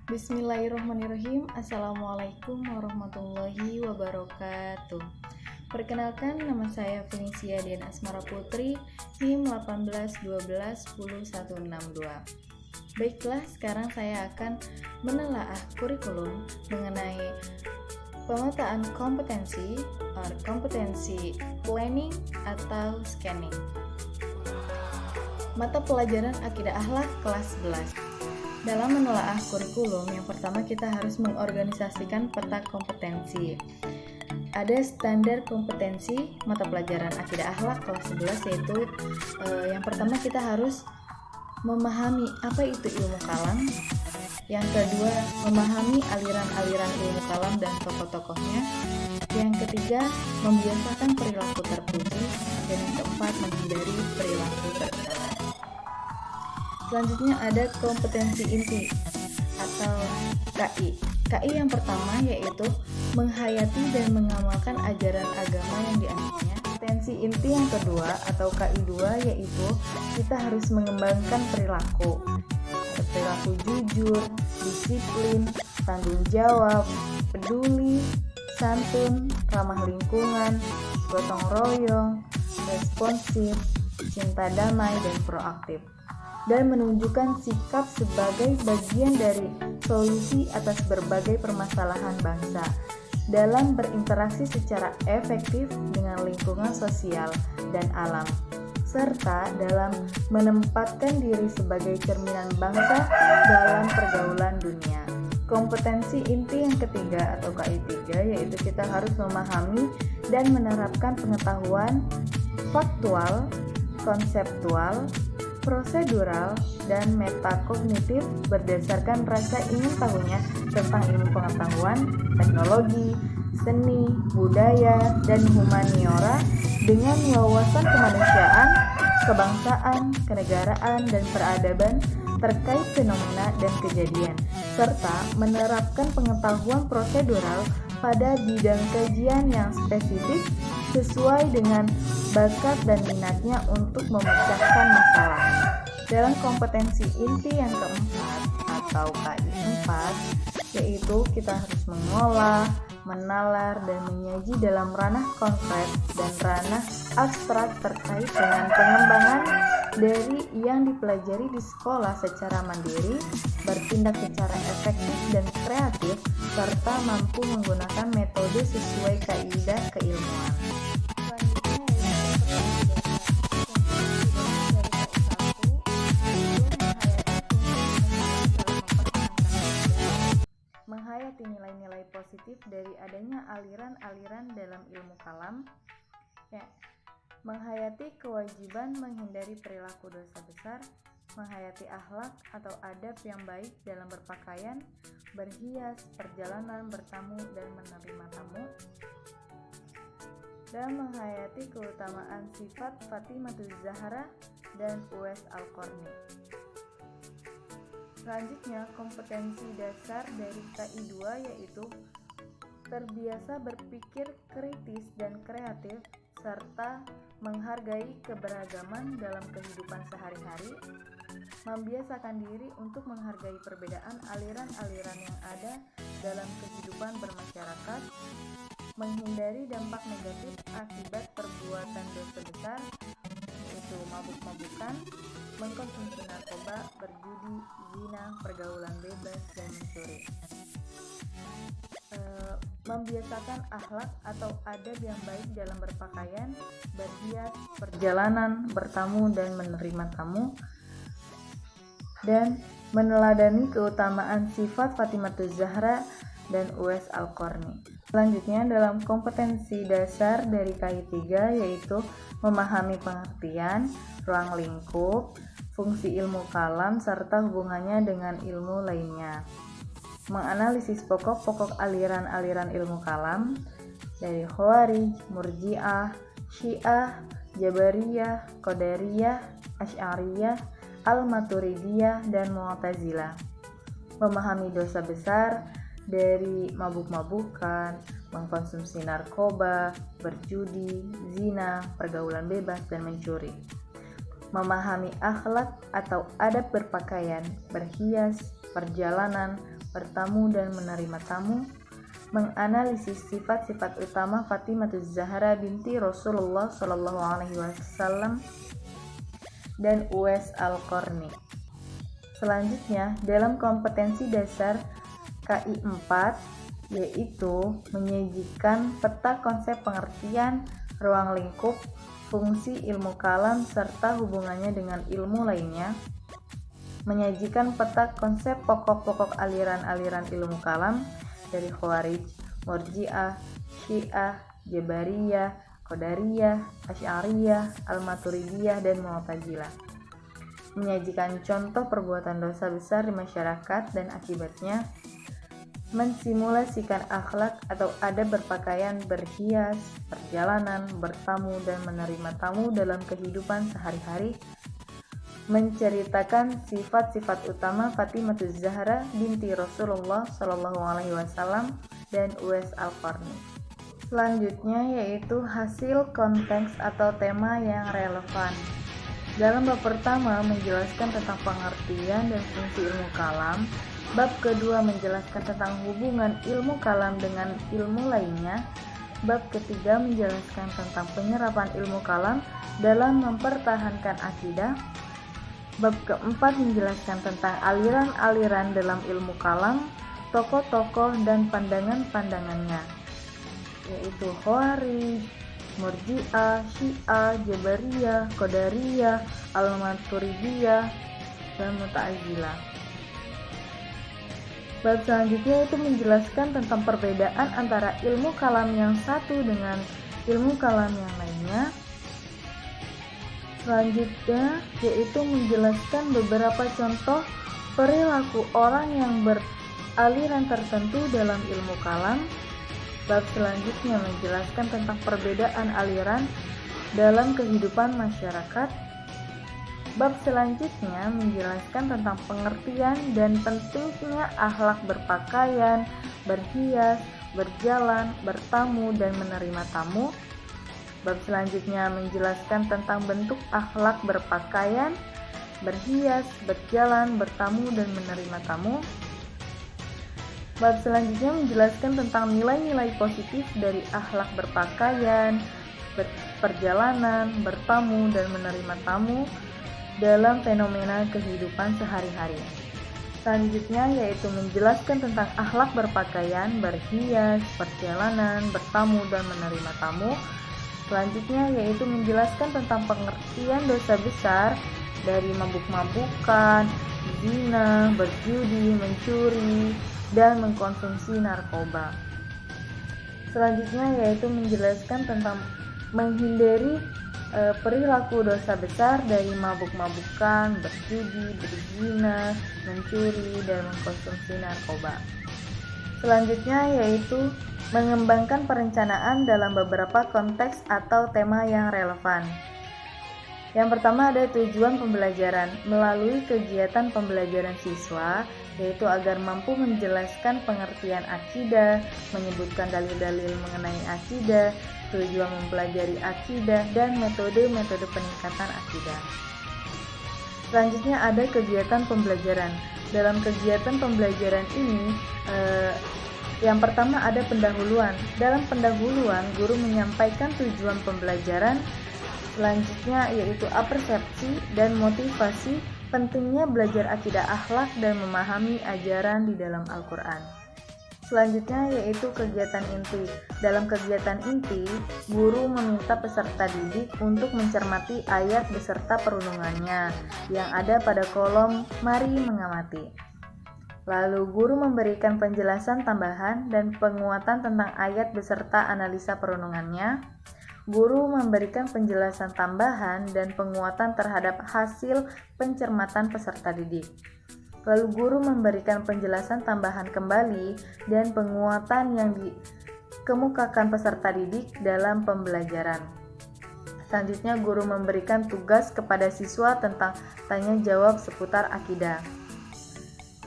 Bismillahirrahmanirrahim. Assalamualaikum warahmatullahi wabarakatuh. Perkenalkan, nama saya Fenisia Dian Asmara Putri, NIM 18121062. Baiklah, sekarang saya akan menelaah kurikulum mengenai pemetaan kompetensi or kompetensi planning atau scanning. Mata pelajaran Akidah Akhlak kelas 11. Dalam menelaah kurikulum, yang pertama kita harus mengorganisasikan peta kompetensi. Ada standar kompetensi mata pelajaran Akidah Akhlak kelas 11, yaitu yang pertama kita harus memahami apa itu ilmu kalam. Yang kedua, memahami aliran-aliran ilmu kalam dan tokoh-tokohnya. Yang ketiga, membiasakan perilaku terpuji. Dan yang keempat, menghindari perilaku tercela. Selanjutnya ada kompetensi inti atau KI. KI yang pertama yaitu menghayati dan mengamalkan ajaran agama yang dianutnya. Kompetensi inti yang kedua atau KI 2 yaitu kita harus mengembangkan perilaku jujur, disiplin, tanggung jawab, peduli, santun, ramah lingkungan, gotong royong, responsif, cinta damai, dan proaktif, dan menunjukkan sikap sebagai bagian dari solusi atas berbagai permasalahan bangsa dalam berinteraksi secara efektif dengan lingkungan sosial dan alam, serta dalam menempatkan diri sebagai cerminan bangsa dalam pergaulan dunia. Kompetensi inti yang ketiga atau KI 3 yaitu kita harus memahami dan menerapkan pengetahuan faktual, konseptual, prosedural, dan metakognitif berdasarkan rasa ingin tahunya tentang ilmu pengetahuan, teknologi, seni, budaya, dan humaniora dengan wawasan kemanusiaan, kebangsaan, kenegaraan, dan peradaban terkait fenomena dan kejadian, serta menerapkan pengetahuan prosedural pada bidang kajian yang spesifik sesuai dengan bakat dan minatnya untuk memecahkan masalah. Dalam kompetensi inti yang keempat atau KI 4, yaitu kita harus mengolah, menalar, dan menyaji dalam ranah konkret dan ranah abstrak terkait dengan pengembangan dari yang dipelajari di sekolah secara mandiri, bertindak secara efektif dan kreatif, serta mampu menggunakan metode sesuai kaidah keilmuan. Menghayati nilai-nilai positif dari adanya aliran-aliran dalam ilmu kalam. Menghayati kewajiban menghindari perilaku dosa besar, menghayati akhlak atau adab yang baik dalam berpakaian, berhias, perjalanan, bertamu, dan menerima tamu, dan menghayati keutamaan sifat Fatimatul Zahra dan Uwais Al-Qarni. Selanjutnya, kompetensi dasar dari KI 2 yaitu terbiasa berpikir kritis dan kreatif serta menghargai keberagaman dalam kehidupan sehari-hari, membiasakan diri untuk menghargai perbedaan aliran-aliran yang ada dalam kehidupan bermasyarakat, menghindari dampak negatif akibat perbuatan dosa besar, yaitu mabuk-mabukan, mengkonsumsi narkoba, berjudi, zina, pergaulan bebas, dan mencuri. Membiasakan akhlak atau adab yang baik dalam berpakaian, berhias, perjalanan, bertamu, dan menerima tamu, dan meneladani keutamaan sifat Fatimatul Zahra dan Uwais Al-Qarni. Selanjutnya, dalam kompetensi dasar dari KI 3 yaitu memahami pengertian, ruang lingkup, fungsi ilmu kalam, serta hubungannya dengan ilmu lainnya. Menganalisis pokok-pokok aliran-aliran ilmu kalam dari Khawarij, Murji'ah, Syiah, Jabariyah, Qadariyah, Asy'ariyah, Al-Maturidiyah, dan Mu'tazilah. Memahami dosa besar dari mabuk-mabukan, mengkonsumsi narkoba, berjudi, zina, pergaulan bebas, dan mencuri. Memahami akhlak atau adab berpakaian, berhias, perjalanan, bertamu dan menerima tamu, menganalisis sifat-sifat utama Fatimah Zahra binti Rasulullah Shallallahu Alaihi Wasallam dan Uwais Al-Qarni. Selanjutnya, dalam kompetensi dasar KI 4 yaitu menyajikan peta konsep pengertian ruang lingkup, fungsi ilmu kalam serta hubungannya dengan ilmu lainnya, menyajikan peta konsep pokok-pokok aliran-aliran ilmu kalam dari Khawarij, Murji'ah, Syiah, Jabariyah, Qadariyah, Asy'ariyah, Al-Maturidiyah, dan Mu'tazilah. Menyajikan contoh perbuatan dosa besar di masyarakat dan akibatnya, mensimulasikan akhlak atau adab berpakaian, berhias, perjalanan, bertamu, dan menerima tamu dalam kehidupan sehari-hari, menceritakan sifat-sifat utama Fatimah Zahra binti Rasulullah Shallallahu Alaihi Wasallam dan Uwais Al-Qarni. Selanjutnya yaitu hasil konteks atau tema yang relevan. Dalam bab pertama menjelaskan tentang pengertian dan fungsi ilmu kalam, bab kedua menjelaskan tentang hubungan ilmu kalam dengan ilmu lainnya, bab ketiga menjelaskan tentang penyerapan ilmu kalam dalam mempertahankan akidah, bab keempat menjelaskan tentang aliran-aliran dalam ilmu kalam, tokoh-tokoh dan pandangan-pandangannya, yaitu Khawarij, Murji'ah, Syiah, Jabariyah, Qadariyah, Al-Maturidiyah, dan Mu'tazilah. Bab selanjutnya itu menjelaskan tentang perbedaan antara ilmu kalam yang satu dengan ilmu kalam yang lainnya. Selanjutnya yaitu menjelaskan beberapa contoh perilaku orang yang beraliran tertentu dalam ilmu kalam. Bab selanjutnya menjelaskan tentang perbedaan aliran dalam kehidupan masyarakat. Bab selanjutnya menjelaskan tentang pengertian dan pentingnya akhlak berpakaian, berhias, berjalan, bertamu, dan menerima tamu. Bab selanjutnya menjelaskan tentang bentuk akhlak berpakaian, berhias, berjalan, bertamu, dan menerima tamu. Bab selanjutnya menjelaskan tentang nilai-nilai positif dari akhlak berpakaian, perjalanan, bertamu, dan menerima tamu dalam fenomena kehidupan sehari-hari. Selanjutnya yaitu menjelaskan tentang akhlak berpakaian, berhias, perjalanan, bertamu, dan menerima tamu. Selanjutnya yaitu menjelaskan tentang pengertian dosa besar dari mabuk-mabukan, zina, berjudi, mencuri, dan mengkonsumsi narkoba. Selanjutnya yaitu menjelaskan tentang menghindari perilaku dosa besar dari mabuk-mabukan, berjudi, berzina, mencuri, dan mengkonsumsi narkoba. Selanjutnya yaitu mengembangkan perencanaan dalam beberapa konteks atau tema yang relevan. Yang pertama ada tujuan pembelajaran melalui kegiatan pembelajaran siswa, yaitu agar mampu menjelaskan pengertian akidah, menyebutkan dalil-dalil mengenai akidah, tujuan mempelajari akidah, dan metode-metode peningkatan akidah. Selanjutnya ada kegiatan pembelajaran. Dalam kegiatan pembelajaran ini, yang pertama ada pendahuluan. Dalam pendahuluan, guru menyampaikan tujuan pembelajaran. Selanjutnya yaitu apersepsi dan motivasi pentingnya belajar akidah akhlak dan memahami ajaran di dalam Al-Quran. Selanjutnya yaitu kegiatan inti. Dalam kegiatan inti, guru meminta peserta didik untuk mencermati ayat beserta perundungannya yang ada pada kolom "Mari mengamati". Lalu guru memberikan penjelasan tambahan dan penguatan tentang ayat beserta analisa perundungannya. Guru memberikan penjelasan tambahan dan penguatan terhadap hasil pencermatan peserta didik. Lalu guru memberikan penjelasan tambahan kembali dan penguatan yang dikemukakan peserta didik dalam pembelajaran. Selanjutnya guru memberikan tugas kepada siswa tentang tanya jawab seputar akidah.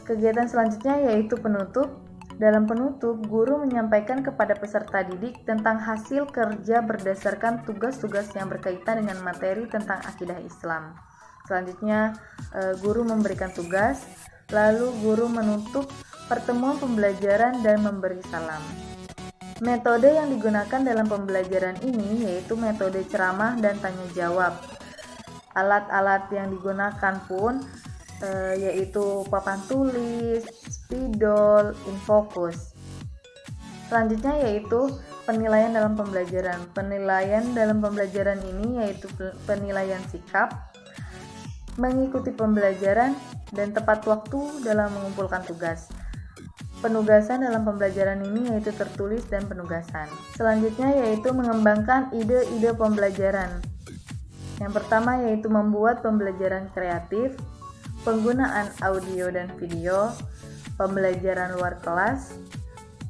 Kegiatan selanjutnya yaitu penutup. Dalam penutup, guru menyampaikan kepada peserta didik tentang hasil kerja berdasarkan tugas-tugas yang berkaitan dengan materi tentang akidah Islam. Selanjutnya, guru memberikan tugas, lalu guru menutup pertemuan pembelajaran, dan memberi salam. Metode yang digunakan dalam pembelajaran ini yaitu metode ceramah dan tanya jawab. Alat-alat yang digunakan pun yaitu papan tulis, spidol, infocus. Selanjutnya yaitu penilaian dalam pembelajaran. Penilaian dalam pembelajaran ini yaitu penilaian sikap, mengikuti pembelajaran, dan tepat waktu dalam mengumpulkan tugas. Penugasan dalam pembelajaran ini yaitu tertulis dan penugasan. Selanjutnya yaitu mengembangkan ide-ide pembelajaran. Yang pertama yaitu membuat pembelajaran kreatif, penggunaan audio dan video, pembelajaran luar kelas,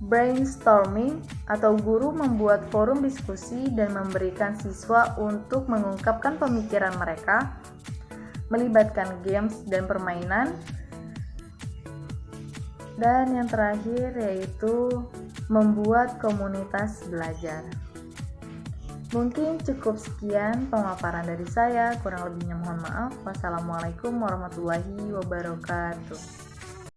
brainstorming atau guru membuat forum diskusi dan memberikan siswa untuk mengungkapkan pemikiran mereka, melibatkan games dan permainan, dan yang terakhir yaitu membuat komunitas belajar. Mungkin cukup sekian pemaparan dari saya, kurang lebihnya mohon maaf. Wassalamualaikum warahmatullahi wabarakatuh.